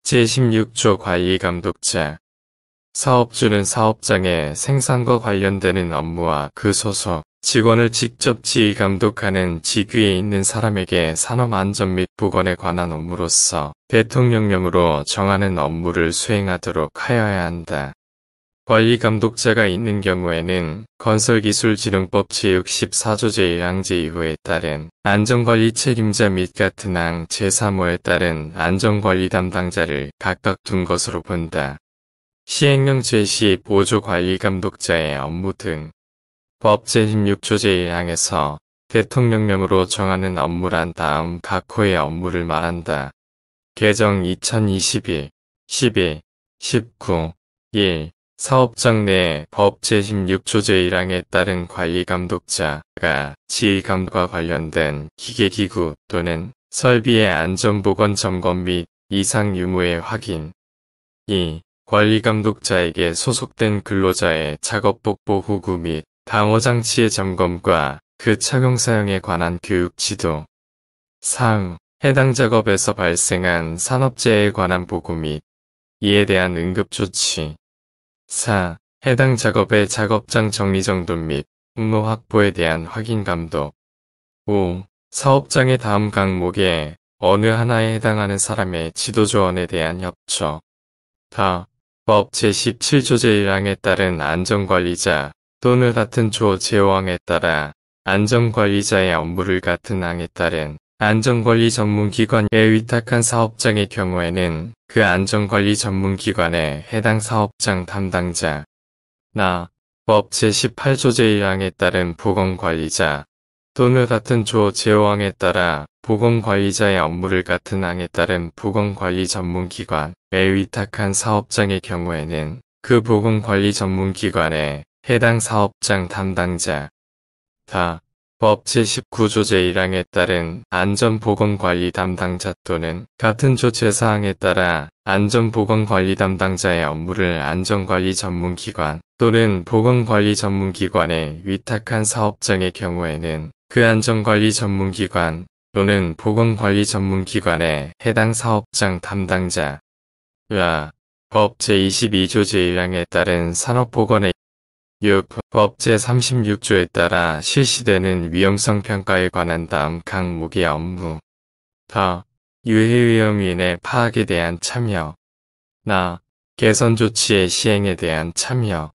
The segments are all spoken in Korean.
제16조 관리감독자. 사업주는 사업장의 생산과 관련되는 업무와 그 소속 직원을 직접 지휘 감독하는 직위에 있는 사람에게 산업안전 및 보건에 관한 업무로서 대통령령으로 정하는 업무를 수행하도록 하여야 한다. 관리감독자가 있는 경우에는 건설기술진흥법 제64조 제1항 제2호에 따른 안전관리 책임자 및 같은 항 제3호에 따른 안전관리 담당자를 각각 둔 것으로 본다. 시행령 제15조 관리감독자의 업무 등 법 제16조 제1항에서 대통령령으로 정하는 업무란 다음 각 호의 업무를 말한다. 개정 2021, 12, 19, 1. 사업장 내 법 제16조 제1항에 따른 관리감독자가 지휘감독과 관련된 기계기구 또는 설비의 안전보건 점검 및 이상 유무의 확인. 2. 관리감독자에게 소속된 근로자의 작업복 보호 및 방호장치의 점검과 그 착용 사용에 관한 교육 지도. 3. 해당 작업에서 발생한 산업재해에 관한 보고 및 이에 대한 응급조치. 4. 해당 작업의 작업장 정리정돈 및 통로 확보에 대한 확인 감독. 5. 사업장의 다음 항목에 어느 하나에 해당하는 사람의 지도조언에 대한 협조. 다. 법 제17조 제1항에 따른 안전관리자 또는 같은 조 제5항에 따라 안전관리자의 업무를 같은 항에 따른 안전관리 전문기관에 위탁한 사업장의 경우에는 그 안전관리 전문기관의 해당 사업장 담당자 나 법 제18조 제1항에 따른 보건관리자 또는 같은 조 제5항에 따라 보건관리자의 업무를 같은 항에 따른 보건관리 전문기관에 위탁한 사업장의 경우에는 그 보건관리 전문기관의 해당 사업장 담당자 다. 법 제19조 제1항에 따른 안전보건관리 담당자 또는 같은 조 제4항에 따라 안전보건관리 담당자의 업무를 안전관리 전문기관 또는 보건관리 전문기관에 위탁한 사업장의 경우에는 그 안전관리 전문기관 또는 보건관리 전문기관의 해당 사업장 담당자 와 법 제22조 제1항에 따른 산업보건의 6. 법 제36조에 따라 실시되는 위험성 평가에 관한 다음 항목의 업무. 다. 유해위험인의 파악에 대한 참여. 나. 개선 조치의 시행에 대한 참여.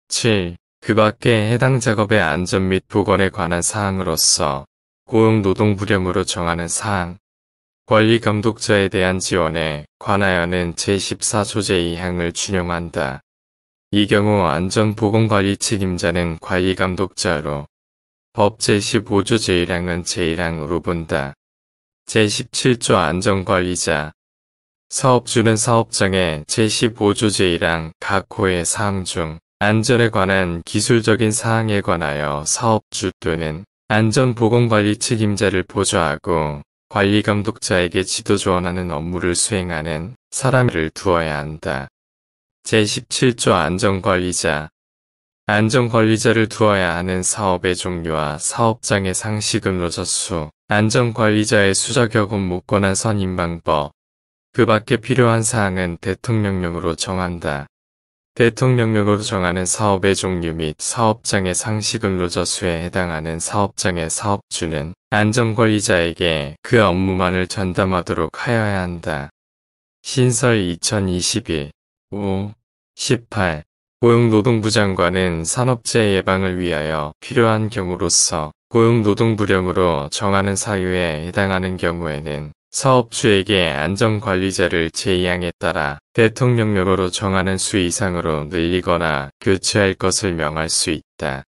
7. 그 밖에 해당 작업의 안전 및 보건에 관한 사항으로서 고용노동부령으로 정하는 사항. 관리감독자에 대한 지원에 관하여는 제14조 제2항을 준용한다. 이 경우 안전보건관리 책임자는 관리감독자로 법 제15조 제1항은 제1항으로 본다. 제17조 안전관리자. 사업주는 사업장의 제15조 제1항 각 호의 사항 중 안전에 관한 기술적인 사항에 관하여 사업주 또는 안전보건관리 책임자를 보좌하고 관리감독자에게 지도조언하는 업무를 수행하는 사람을 두어야 한다. 제17조 안전관리자. 안전관리자를 두어야 하는 사업의 종류와 사업장의 상시근로자 수, 안전관리자의 수자격 업무 권한 선임 방법. 그 밖에 필요한 사항은 대통령령으로 정한다. 대통령령으로 정하는 사업의 종류 및 사업장의 상시근로자 수에 해당하는 사업장의 사업주는 안전관리자에게 그 업무만을 전담하도록 하여야 한다. 신설 2021 5. 18. 고용노동부 장관은 산업재해 예방을 위하여 필요한 경우로서 고용노동부령으로 정하는 사유에 해당하는 경우에는 사업주에게 안전관리자를 제2항에 따라 대통령령으로 정하는 수 이상으로 늘리거나 교체할 것을 명할 수 있다.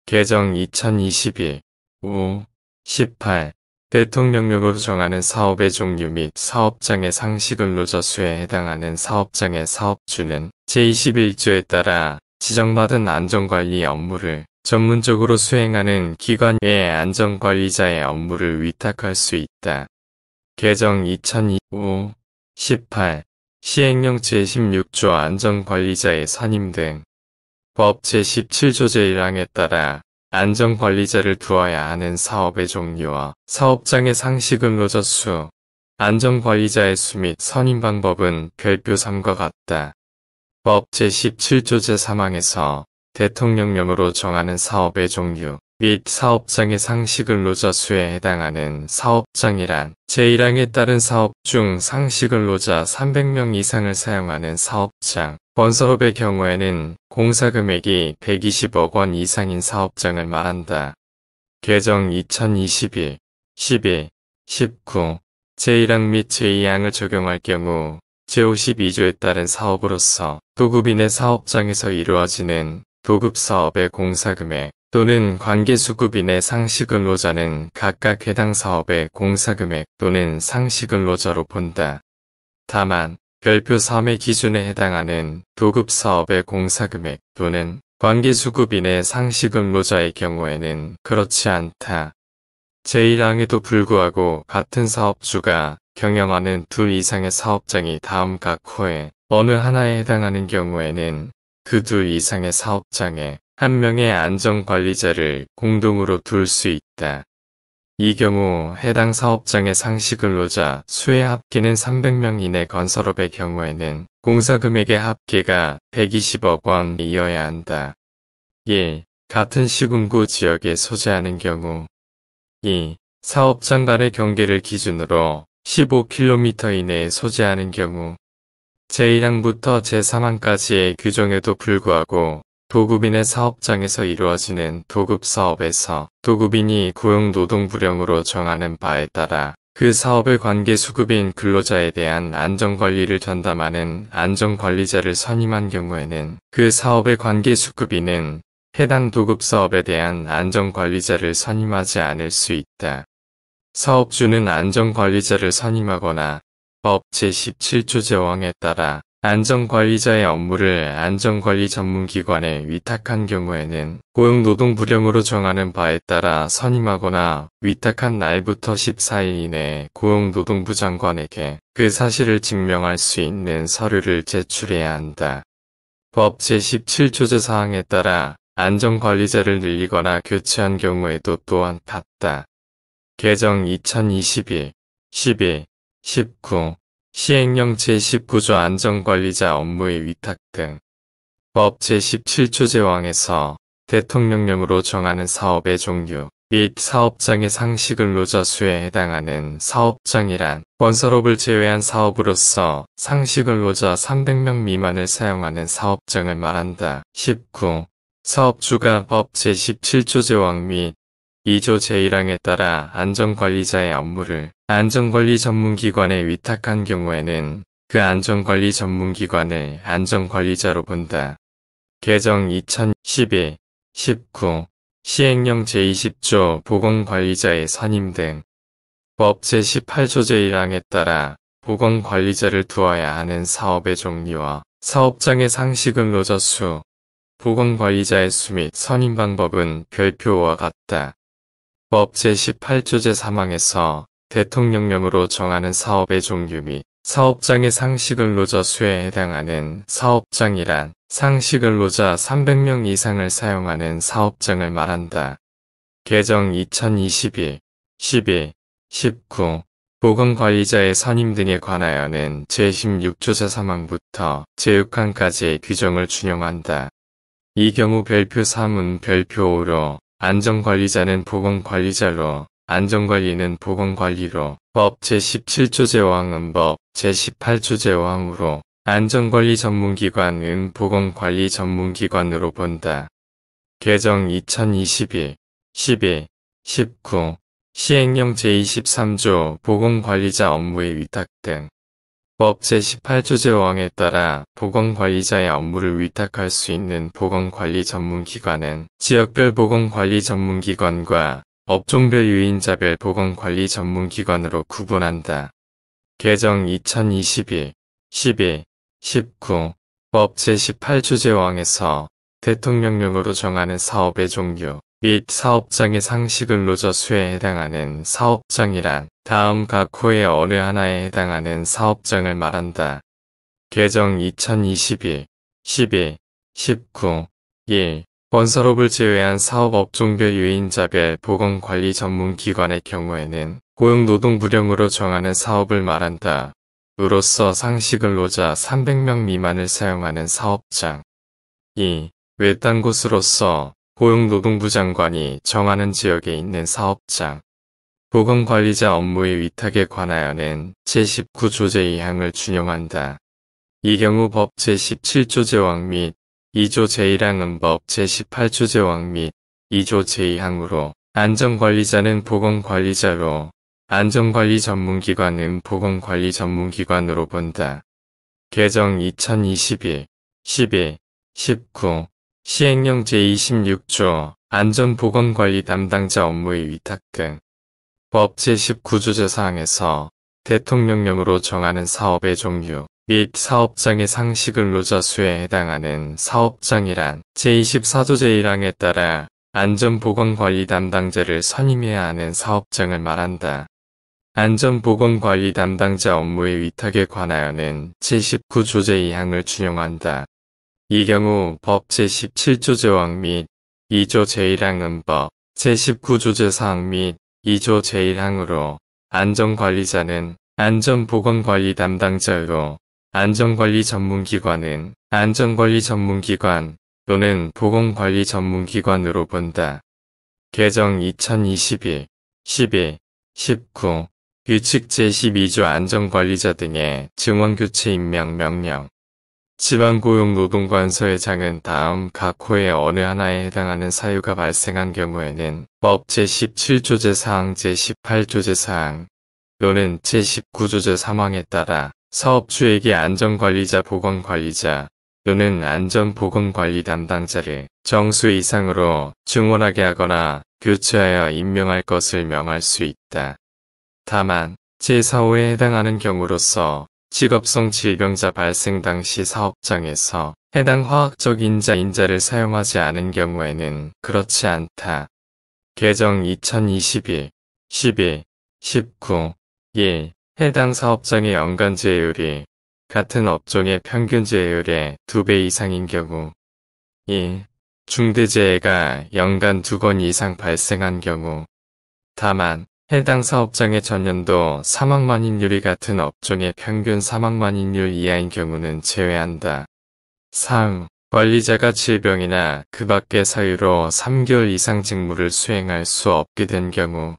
개정 2021 5. 18. 대통령령으로 정하는 사업의 종류 및 사업장의 상시근로자 수에 해당하는 사업장의 사업주는 제21조에 따라 지정받은 안전관리 업무를 전문적으로 수행하는 기관의 안전관리자의 업무를 위탁할 수 있다. 개정 2025 18. 시행령 제16조 안전관리자의 선임 등 법 제17조 제1항에 따라 안전관리자를 두어야 하는 사업의 종류와 사업장의 상시근로자 수, 안전관리자의 수 및 선임 방법은 별표 3과 같다. 법 제17조 제3항에서 대통령령으로 정하는 사업의 종류 및 사업장의 상시근로자 수에 해당하는 사업장이란 제1항에 따른 사업 중 상시근로자 300명 이상을 사용하는 사업장, 건설업의 경우에는 공사금액이 120억 원 이상인 사업장을 말한다. 개정 2021, 12, 19, 제1항 및 제2항을 적용할 경우 제52조에 따른 사업으로서 도급인의 사업장에서 이루어지는 도급사업의 공사금액 또는 관계수급인의 상시근로자는 각각 해당 사업의 공사금액 또는 상시근로자로 본다. 다만 별표 3의 기준에 해당하는 도급사업의 공사금액 또는 관계수급인의 상시근로자의 경우에는 그렇지 않다. 제1항에도 불구하고 같은 사업주가 경영하는 둘 이상의 사업장이 다음 각 호에 어느 하나에 해당하는 경우에는 그 둘 이상의 사업장에 한 명의 안전관리자를 공동으로 둘 수 있다. 이 경우 해당 사업장의 상시근로자 수의 합계는 300명 이내 건설업의 경우에는 공사금액의 합계가 120억 원이어야 한다. 1. 같은 시군구 지역에 소재하는 경우 2. 사업장 간의 경계를 기준으로 15km 이내에 소재하는 경우 제1항부터 제3항까지의 규정에도 불구하고 도급인의 사업장에서 이루어지는 도급사업에서 도급인이 고용노동부령으로 정하는 바에 따라 그 사업의 관계수급인 근로자에 대한 안전관리를 전담하는 안전관리자를 선임한 경우에는 그 사업의 관계수급인은 해당 도급사업에 대한 안전관리자를 선임하지 않을 수 있다. 사업주는 안전관리자를 선임하거나 법 제17조 제5항에 따라 안전관리자의 업무를 안전관리 전문기관에 위탁한 경우에는 고용노동부령으로 정하는 바에 따라 선임하거나 위탁한 날부터 14일 이내에 고용노동부 장관에게 그 사실을 증명할 수 있는 서류를 제출해야 한다. 법 제17조 제4항에 따라 안전관리자를 늘리거나 교체한 경우에도 또한 같다. 개정 2021, 12, 19 시행령 제19조 안전관리자 업무의 위탁 등 법 제17조 제5항에서 대통령령으로 정하는 사업의 종류 및 사업장의 상시근로자 수에 해당하는 사업장이란 건설업을 제외한 사업으로서 상시근로자 300명 미만을 사용하는 사업장을 말한다. 19. 사업주가 법 제17조 제5항 및 2조 제1항에 따라 안전관리자의 업무를 안전관리 전문기관에 위탁한 경우에는 그 안전관리 전문기관을 안전관리자로 본다. 개정 2012, 19 시행령 제20조 보건관리자의 선임 등 법 제18조 제1항에 따라 보건관리자를 두어야 하는 사업의 종류와 사업장의 상시근로자 수, 보건관리자의 수 및 선임 방법은 별표와 같다. 법 제18조 제3항에서 대통령령으로 정하는 사업의 종류 및 사업장의 상시근로자 수에 해당하는 사업장이란 상시근로자 300명 이상을 사용하는 사업장을 말한다. 개정 2021, 12, 19 보건관리자의 선임 등에 관하여는 제16조 제3항부터 제6항까지의 규정을 준용한다. 이 경우 별표 3은 별표 5로 안전관리자는 보건관리자로 안전관리는 보건관리로 법 제17조 제5항은 법 제18조 제5항으로 안전관리 전문기관은 보건관리 전문기관으로 본다. 개정 2021, 12, 19 시행령 제23조 보건관리자 업무의 위탁 등 법 제18조 제5항에 따라 보건관리자의 업무를 위탁할 수 있는 보건관리 전문기관은 지역별 보건관리 전문기관과 업종별 유인자별 보건관리 전문기관으로 구분한다. 개정 2021, 12, 19 법 제18조 제5항에서 대통령령으로 정하는 사업의 종류 및 사업장의 상시근로자 수에 해당하는 사업장이란 다음 각 호의 어느 하나에 해당하는 사업장을 말한다. 개정 2021, 12, 19, 1. 건설업을 제외한 사업 업종별 유인자별 보건관리 전문기관의 경우에는 고용노동부령으로 정하는 사업을 말한다. 으로서 상시근로자 300명 미만을 사용하는 사업장. 2. 외딴 곳으로서 고용노동부 장관이 정하는 지역에 있는 사업장. 보건관리자 업무의 위탁에 관하여는 제19조 제2항을 준용한다. 이 경우 법 제17조 제5항 및 2조 제1항 음법 제18조 제5항 및 2조 제2항으로 안전관리자는 보건관리자로 안전관리 전문기관은 보건관리 전문기관으로 본다. 개정 2021, 12, 19 시행령 제26조 안전보건관리 담당자 업무의 위탁 등 법 제19조 제4항에서 대통령령으로 정하는 사업의 종류 및 사업장의 상시근로자 수에 해당하는 사업장이란 제24조 제1항에 따라 안전보건관리 담당자를 선임해야 하는 사업장을 말한다. 안전보건관리 담당자 업무의 위탁에 관하여는 제19조 제2항을 준용한다. 이 경우 법 제17조 제5항 및 2조 제1항 음법 제19조 제4항 및 2조 제1항으로 안전관리자는 안전보건관리 담당자로 안전관리 전문기관은 안전관리 전문기관 또는 보건관리 전문기관으로 본다. 개정 2021, 12, 19 규칙 제12조 안전관리자 등의 증원교체 임명 명령 지방고용노동관서회장은 다음 각 호의 어느 하나에 해당하는 사유가 발생한 경우에는 법 제17조 제4항 제18조 제4항 또는 제19조 제3항에 따라 사업주에게 안전관리자 보건관리자 또는 안전보건관리 담당자를 정수 이상으로 증원하게 하거나 교체하여 임명할 것을 명할 수 있다. 다만 제4호에 해당하는 경우로서 직업성 질병자 발생 당시 사업장에서 해당 화학적 인자를 사용하지 않은 경우에는 그렇지 않다. 개정 2021, 12, 19, 1. 해당 사업장의 연간 재해율이 같은 업종의 평균 재해율의 2배 이상인 경우 1. 중대재해가 연간 2건 이상 발생한 경우 다만 해당 사업장의 전년도 사망만인율이 같은 업종의 평균 사망만인율 이하인 경우는 제외한다. 3. 관리자가 질병이나 그 밖의 사유로 3개월 이상 직무를 수행할 수 없게 된 경우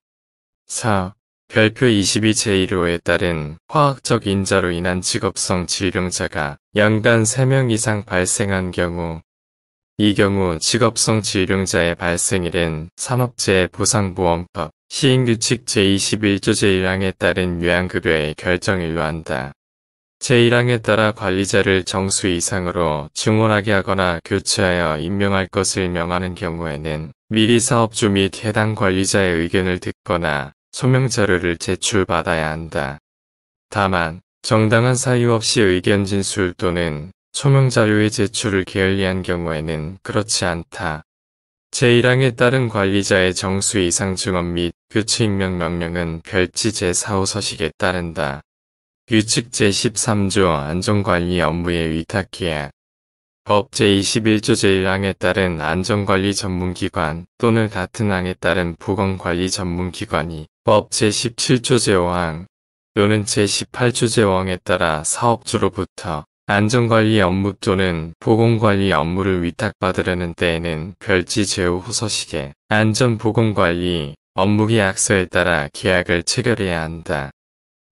4. 별표 22 제1호에 따른 화학적 인자로 인한 직업성 질병자가 연간 3명 이상 발생한 경우 이 경우 직업성 질병자의 발생일은 산업재해보상보험법 시행규칙 제21조 제1항에 따른 요양급여의 결정일로 한다. 제1항에 따라 관리자를 정수 이상으로 증원하게 하거나 교체하여 임명할 것을 명하는 경우에는 미리 사업주 및 해당 관리자의 의견을 듣거나 소명자료를 제출받아야 한다. 다만 정당한 사유 없이 의견 진술 또는 소명자료의 제출을 게을리한 경우에는 그렇지 않다. 제1항에 따른 관리자의 정수 이상 증원 및 교체 임명 명령은 별지 제4호 서식에 따른다. 규칙 제13조 안전관리 업무의 위탁계약 법 제21조 제1항에 따른 안전관리 전문기관 또는 같은 항에 따른 보건관리 전문기관이 법 제17조 제5항 또는 제18조 제5항에 따라 사업주로부터 안전관리 업무 또는 보건관리 업무를 위탁받으려는 때에는 별지 제5호 서식에 안전보건관리 업무계약서에 따라 계약을 체결해야 한다.